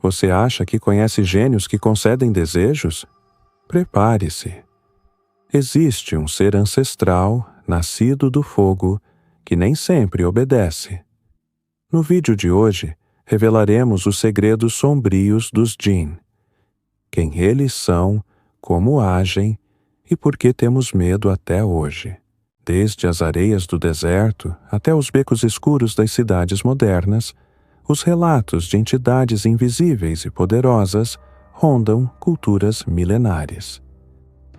Você acha que conhece gênios que concedem desejos? Prepare-se. Existe um ser ancestral, nascido do fogo, que nem sempre obedece. No vídeo de hoje, revelaremos os segredos sombrios dos Jinn. Quem eles são, como agem e por que temos medo até hoje. Desde as areias do deserto até os becos escuros das cidades modernas, os relatos de entidades invisíveis e poderosas rondam culturas milenares.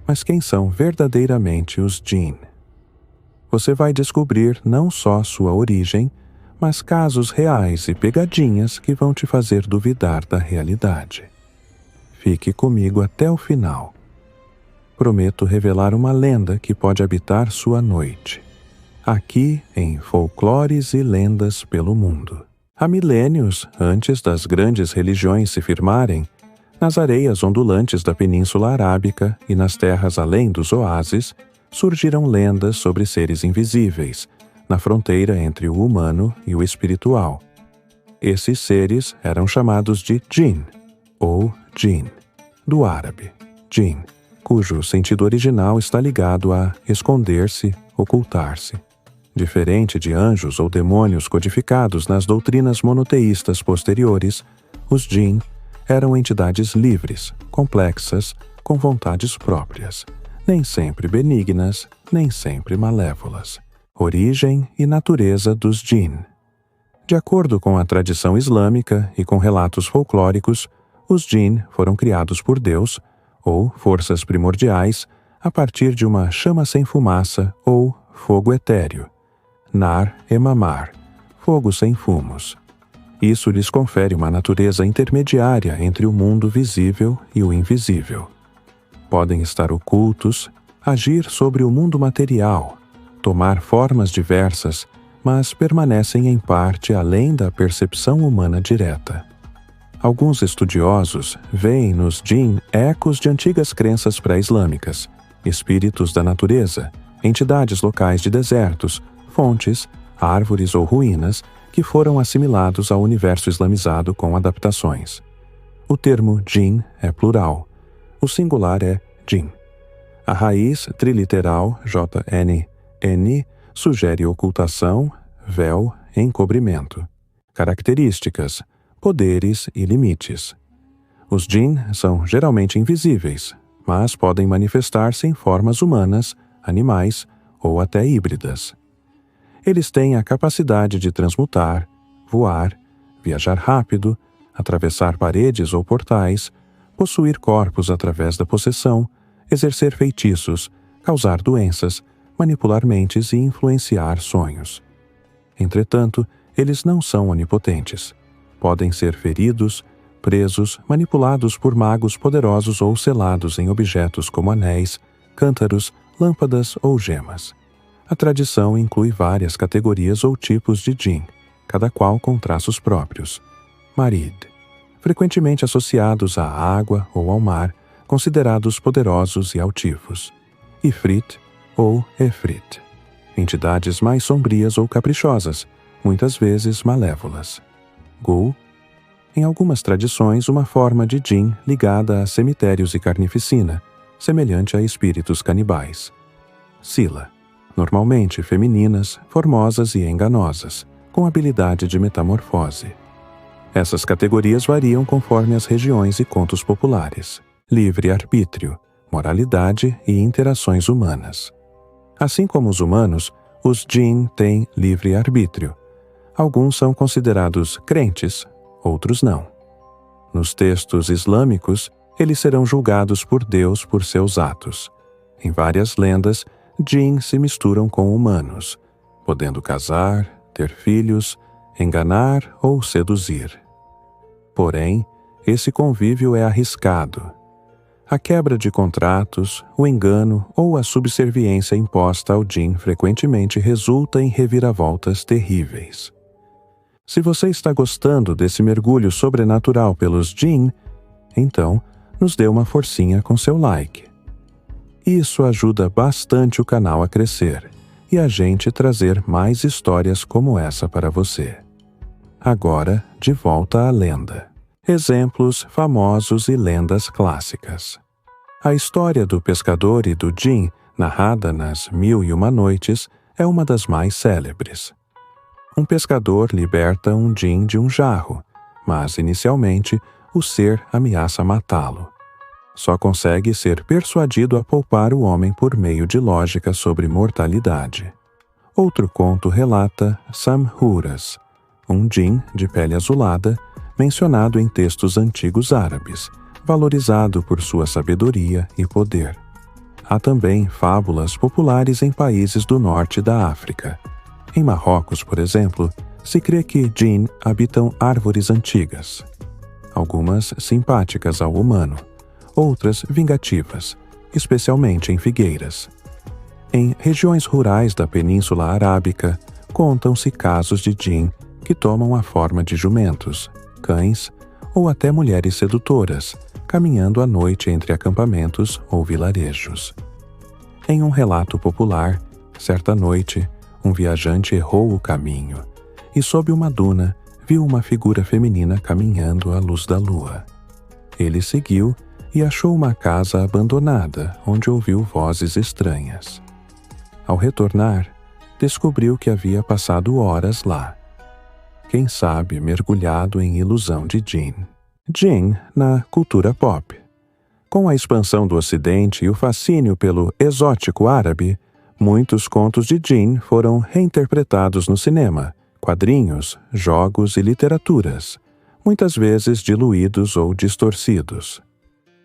Mas quem são verdadeiramente os Jinn? Você vai descobrir não só sua origem, mas casos reais e pegadinhas que vão te fazer duvidar da realidade. Fique comigo até o final. Prometo revelar uma lenda que pode habitar sua noite. Aqui em Folclores e Lendas pelo Mundo. Há milênios, antes das grandes religiões se firmarem, nas areias ondulantes da Península Arábica e nas terras além dos oásis, surgiram lendas sobre seres invisíveis, na fronteira entre o humano e o espiritual. Esses seres eram chamados de Jinn, ou Jinn, do árabe, Jinn, cujo sentido original está ligado a esconder-se, ocultar-se. Diferente de anjos ou demônios codificados nas doutrinas monoteístas posteriores, os Jinn eram entidades livres, complexas, com vontades próprias, nem sempre benignas, nem sempre malévolas. Origem e natureza dos Jinn. De acordo com a tradição islâmica e com relatos folclóricos, os Jinn foram criados por Deus, ou forças primordiais, a partir de uma chama sem fumaça ou fogo etéreo, Nar Emamar, fogo sem fumos. Isso lhes confere uma natureza intermediária entre o mundo visível e o invisível. Podem estar ocultos, agir sobre o mundo material, tomar formas diversas, mas permanecem em parte além da percepção humana direta. Alguns estudiosos veem nos Jinn ecos de antigas crenças pré-islâmicas, espíritos da natureza, entidades locais de desertos, fontes, árvores ou ruínas que foram assimilados ao universo islamizado com adaptações. O termo Jinn é plural. O singular é Jinn. A raiz triliteral JN sugere ocultação, véu, encobrimento. Características, poderes e limites. Os Jinn são geralmente invisíveis, mas podem manifestar-se em formas humanas, animais ou até híbridas. Eles têm a capacidade de transmutar, voar, viajar rápido, atravessar paredes ou portais, possuir corpos através da possessão, exercer feitiços, causar doenças, manipular mentes e influenciar sonhos. Entretanto, eles não são onipotentes. Podem ser feridos, presos, manipulados por magos poderosos ou selados em objetos como anéis, cântaros, lâmpadas ou gemas. A tradição inclui várias categorias ou tipos de Jinn, cada qual com traços próprios. Marid, frequentemente associados à água ou ao mar, considerados poderosos e altivos. Ifrit ou Efrit, entidades mais sombrias ou caprichosas, muitas vezes malévolas. Gul, em algumas tradições uma forma de Jinn ligada a cemitérios e carnificina, semelhante a espíritos canibais. Sila, normalmente femininas, formosas e enganosas, com habilidade de metamorfose. Essas categorias variam conforme as regiões e contos populares. Livre-arbítrio, moralidade e interações humanas. Assim como os humanos, os Jinn têm livre-arbítrio. Alguns são considerados crentes, outros não. Nos textos islâmicos, eles serão julgados por Deus por seus atos. Em várias lendas, Jinn se misturam com humanos, podendo casar, ter filhos, enganar ou seduzir. Porém, esse convívio é arriscado. A quebra de contratos, o engano ou a subserviência imposta ao Jinn frequentemente resulta em reviravoltas terríveis. Se você está gostando desse mergulho sobrenatural pelos Jinn, então nos dê uma forcinha com seu like. Isso ajuda bastante o canal a crescer e a gente trazer mais histórias como essa para você. Agora, de volta à lenda. Exemplos famosos e lendas clássicas. A história do pescador e do djinn, narrada nas Mil e Uma Noites, é uma das mais célebres. Um pescador liberta um djinn de um jarro, mas inicialmente o ser ameaça matá-lo. Só consegue ser persuadido a poupar o homem por meio de lógica sobre mortalidade. Outro conto relata Samhuras, um djinn de pele azulada, mencionado em textos antigos árabes, valorizado por sua sabedoria e poder. Há também fábulas populares em países do norte da África. Em Marrocos, por exemplo, se crê que djinn habitam árvores antigas, algumas simpáticas ao humano, outras vingativas, especialmente em figueiras. Em regiões rurais da Península Arábica, contam-se casos de djinn que tomam a forma de jumentos, cães ou até mulheres sedutoras, caminhando à noite entre acampamentos ou vilarejos. Em um relato popular, certa noite, um viajante errou o caminho e, sob uma duna, viu uma figura feminina caminhando à luz da lua. Ele seguiu e achou uma casa abandonada, onde ouviu vozes estranhas. Ao retornar, descobriu que havia passado horas lá. Quem sabe mergulhado em ilusão de djinn. Djinn na cultura pop. Com a expansão do Ocidente e o fascínio pelo exótico árabe, muitos contos de djinn foram reinterpretados no cinema, quadrinhos, jogos e literaturas, muitas vezes diluídos ou distorcidos.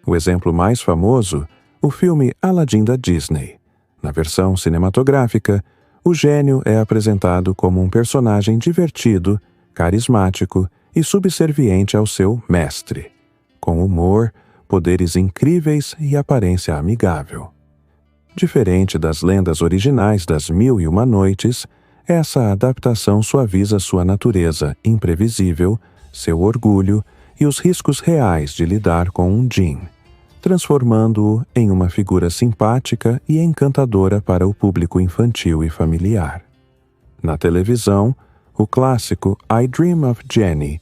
O exemplo mais famoso, o filme Aladdin da Disney. Na versão cinematográfica, o gênio é apresentado como um personagem divertido, carismático e subserviente ao seu mestre, com humor, poderes incríveis e aparência amigável. Diferente das lendas originais das Mil e Uma Noites, essa adaptação suaviza sua natureza imprevisível, seu orgulho e os riscos reais de lidar com um djinn, transformando-o em uma figura simpática e encantadora para o público infantil e familiar. Na televisão, o clássico I Dream of Jeannie,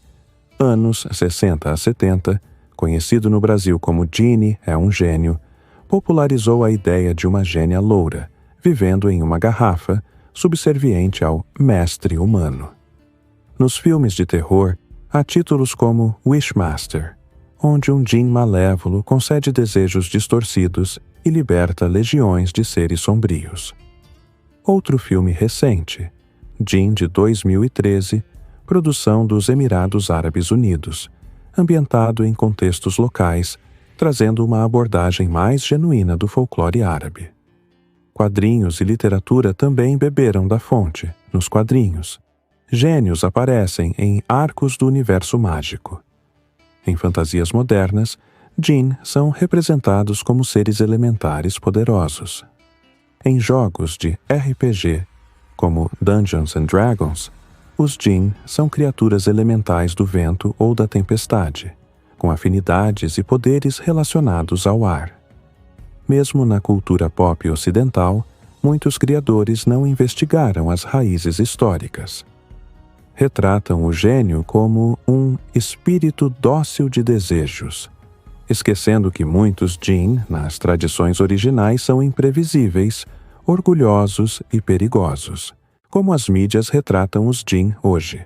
anos 60 a 70, conhecido no Brasil como Jeannie é um gênio, popularizou a ideia de uma gênia loura, vivendo em uma garrafa, subserviente ao mestre humano. Nos filmes de terror, há títulos como Wishmaster, onde um djinn malévolo concede desejos distorcidos e liberta legiões de seres sombrios. Outro filme recente, Djinn de 2013, produção dos Emirados Árabes Unidos, ambientado em contextos locais, trazendo uma abordagem mais genuína do folclore árabe. Quadrinhos e literatura também beberam da fonte, nos quadrinhos. Gênios aparecem em arcos do universo mágico. Em fantasias modernas, djinn são representados como seres elementares poderosos. Em jogos de RPG, como Dungeons and Dragons, os djinn são criaturas elementais do vento ou da tempestade, com afinidades e poderes relacionados ao ar. Mesmo na cultura pop ocidental, muitos criadores não investigaram as raízes históricas. Retratam o gênio como um espírito dócil de desejos, esquecendo que muitos djinn, nas tradições originais, são imprevisíveis, orgulhosos e perigosos, como as mídias retratam os djinn hoje.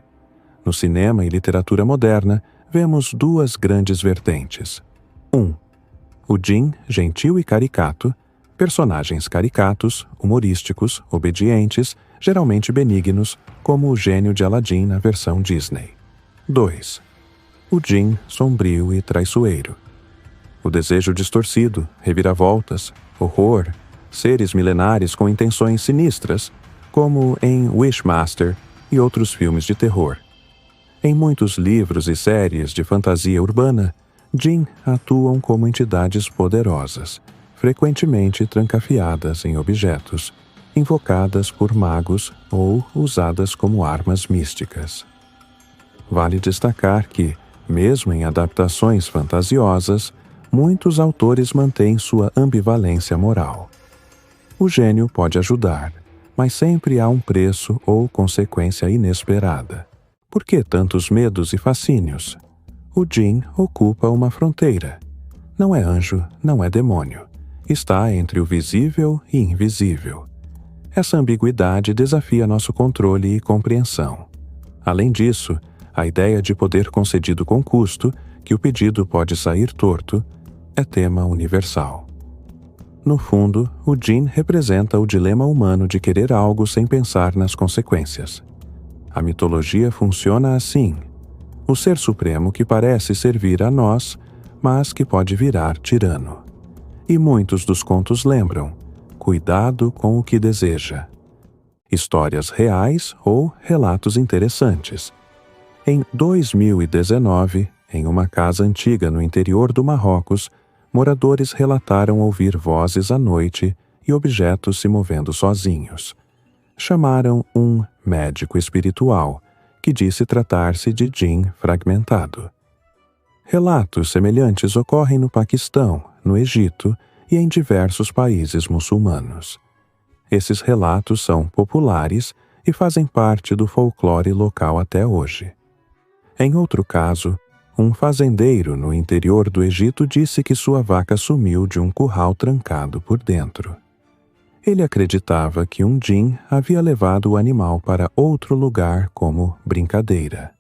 No cinema e literatura moderna, vemos duas grandes vertentes. 1. O djinn gentil e caricato, personagens caricatos, humorísticos, obedientes, geralmente benignos, como o gênio de Aladdin na versão Disney. 2. O djinn sombrio e traiçoeiro. O desejo distorcido, reviravoltas, horror, seres milenares com intenções sinistras, como em Wishmaster e outros filmes de terror. Em muitos livros e séries de fantasia urbana, djinn atuam como entidades poderosas, frequentemente trancafiadas em objetos, invocadas por magos ou usadas como armas místicas. Vale destacar que, mesmo em adaptações fantasiosas, muitos autores mantêm sua ambivalência moral. O gênio pode ajudar, mas sempre há um preço ou consequência inesperada. Por que tantos medos e fascínios? O Jinn ocupa uma fronteira. Não é anjo, não é demônio. Está entre o visível e invisível. Essa ambiguidade desafia nosso controle e compreensão. Além disso, a ideia de poder concedido com custo, que o pedido pode sair torto, é tema universal. No fundo, o Jinn representa o dilema humano de querer algo sem pensar nas consequências. A mitologia funciona assim: o ser supremo que parece servir a nós, mas que pode virar tirano. E muitos dos contos lembram: cuidado com o que deseja. Histórias reais ou relatos interessantes. Em 2019, em uma casa antiga no interior do Marrocos, moradores relataram ouvir vozes à noite e objetos se movendo sozinhos. Chamaram um médico espiritual, que disse tratar-se de Jinn fragmentado. Relatos semelhantes ocorrem no Paquistão, no Egito e em diversos países muçulmanos. Esses relatos são populares e fazem parte do folclore local até hoje. Em outro caso, um fazendeiro no interior do Egito disse que sua vaca sumiu de um curral trancado por dentro. Ele acreditava que um Jinn havia levado o animal para outro lugar como brincadeira.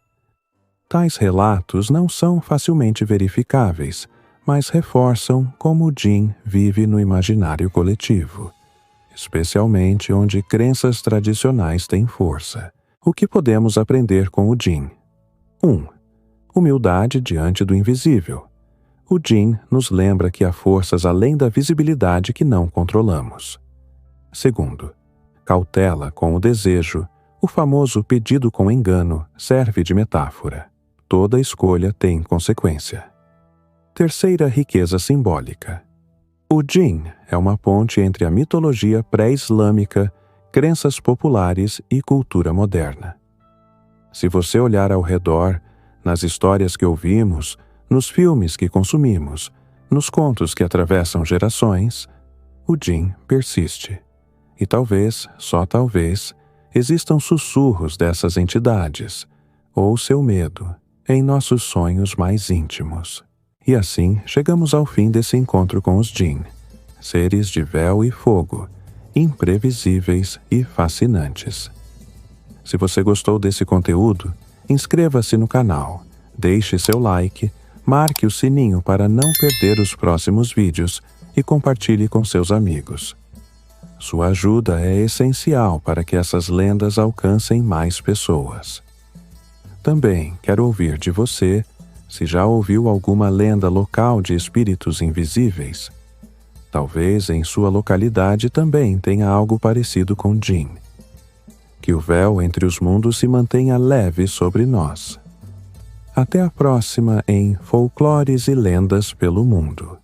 Tais relatos não são facilmente verificáveis, mas reforçam como o Jinn vive no imaginário coletivo, especialmente onde crenças tradicionais têm força. O que podemos aprender com o Jinn? 1. Humildade diante do invisível. O Jinn nos lembra que há forças além da visibilidade que não controlamos. 2. Cautela com o desejo. O famoso pedido com engano serve de metáfora. Toda escolha tem consequência. 3. Riqueza simbólica. O Jinn é uma ponte entre a mitologia pré-islâmica, crenças populares e cultura moderna. Se você olhar ao redor, nas histórias que ouvimos, nos filmes que consumimos, nos contos que atravessam gerações, o Jinn persiste. E talvez, só talvez, existam sussurros dessas entidades, ou seu medo, em nossos sonhos mais íntimos. E assim chegamos ao fim desse encontro com os Jinn, seres de véu e fogo, imprevisíveis e fascinantes. Se você gostou desse conteúdo, inscreva-se no canal, deixe seu like, marque o sininho para não perder os próximos vídeos e compartilhe com seus amigos. Sua ajuda é essencial para que essas lendas alcancem mais pessoas. Também quero ouvir de você se já ouviu alguma lenda local de espíritos invisíveis. Talvez em sua localidade também tenha algo parecido com Jinn. Que o véu entre os mundos se mantenha leve sobre nós. Até a próxima em Folclores e Lendas pelo Mundo.